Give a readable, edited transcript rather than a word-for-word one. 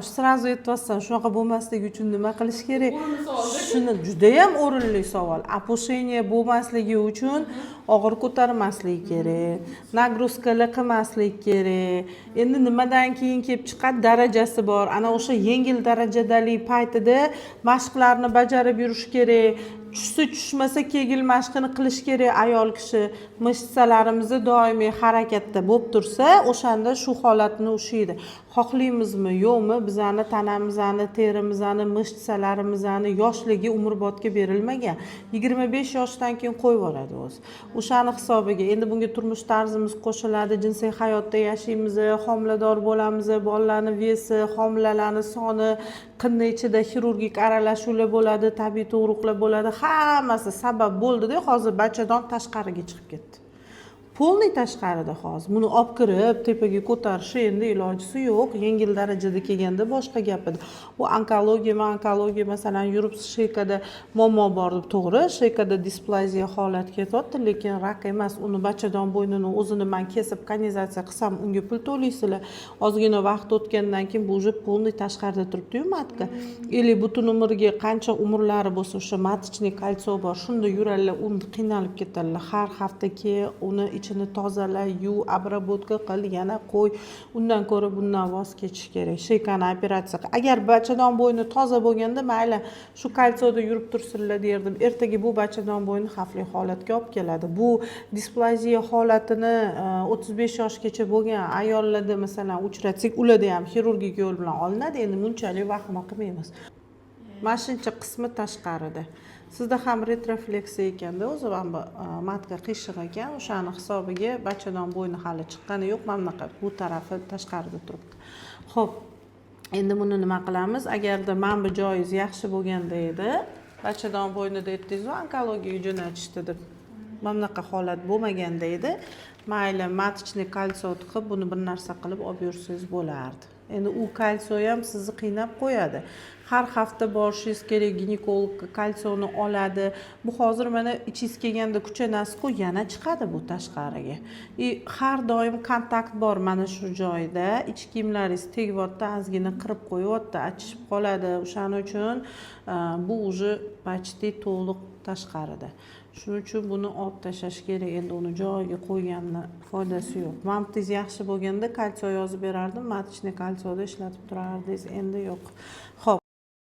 sразу aytyapsan, shunaqa bo'lmasligi uchun nima qilish kerak? Shuni juda ham o'rinli savol. Опушение bo'lmasligi uchun og'ir ko'tarmaslik kerak, nagruzkalar qilmaslik kerak. Endi nimadan keyin kelib chiqadi? Darajasi bor. Ana o'sha yengil darajadagi paytida mashqlarni bajarib yurish kerak. Tushmasa kegil mashqini qilish kerak ayol kishi. Mishsalarimizni doimiy harakatda bo'lib tursa, o'shanda shu holatni ushlaydi. Xohlaymizmi, yo'qmi, bizani tanamizni, terimizni, mishsalarimizni yoshligi umrbodga berilmagan. 25 yoshdan keyin qo'yib yuboradi o'zi. O'shani hisobiga endi bunga turmush tarzimiz qo'shiladi, jinsiy hayotda yashaymiz, homilador bo'lamiz, bolalarning vesi, homilalarning soni, qinni ichida xirurgik aralashuvlar bo'ladi, tabiiy tug'ruqlar bo'ladi. Hammasi sabab bo'ldi-da, hozir bachadon tashqariga chiqib ketdi. Polniy tashqarida hozir. Buni olib kirib, tepaga ko'tarish endi ilojisi yo'q. Yengil darajada kelganda boshqa gap edi. Bu onkologiya masalan yurib shaykada muammo bor, to'g'ri. Shaykada displaziya holat ketyapti, lekin rak emas. Uni bachadon bo'ynini o'zini men kesib kanizatsiya qilsam, unga pul to'laysizlar. Ozgina vaqt o'tgandan keyin bu уже polniy tashqarida turibdi-yu matka. Или butun umrga qancha umrlari bo'lsa, o'sha matchniy kalsiy bor. Shunda yuradilar, uni qiynalib ketadilar. Har hafta uni ichini tozala, yuv, обработка qil, yana qo'y. Undan ko'ra bundan voz kechish kerak. Shaykani operatsiya qil. Agar bachadon bo'yni toza bo'lganda, mayli, shu kalsiyda yurib tursinlar derdim. Ertaga bu bachadon bo'yni xavfli holatga olib keladi. Bu displaziya holatini 35 yoshgacha bo'lgan ayollarda masalan uchratsak, ularda ham xirurgik yo'l bilan olinadi. Endi bunchalik vahima qilmaymiz. Mashincha qismi tashqarida. Sizda ham retrofleksiya ekanda, o'zi ham matka qiyshiq ekan, o'shani hisobiga bachadon bo'yni hali chiqqani yo'q, mana bunaqa bu tarafi tashqarida turibdi. Xo'p, endi buni nima qilamiz? Agarda mana bu joyingiz yaxshi bo'lganda edi, bachadon bo'ynida aytdingiz-ku, onkologiyaga jo'natishdi deb. Mana bunaqa holat bo'lmaganda edi, mayli matchniy kalsiy qilib, buni bir narsa qilib olib yursangiz bo'lardi. Endi u kalsiy ham sizni qiynab qo'yadi. Har hafta borishingiz kerak, ginekologga kalsiyni oladi. Bu hozir mana ichingiz kelganda kuchanasiz-ku, yana chiqadi bu tashqariga. Har doim kontakt bor mana shu joyda. Ich kiyimlaringiz tegyapti, ozgina qirib qo'yapti, achishib qoladi. O'shaning uchun bu уже почти to'liq tashqarida. Shuning uchun buni olib tashlash kerak. Endi uni joyiga qo'yganning foydasi yo'q. Mamtingiz yaxshi bo'lganda kalsiy yozib berardim, matchniy kalsiyda ishlatib turardingiz. Endi yo'q. Xo'p.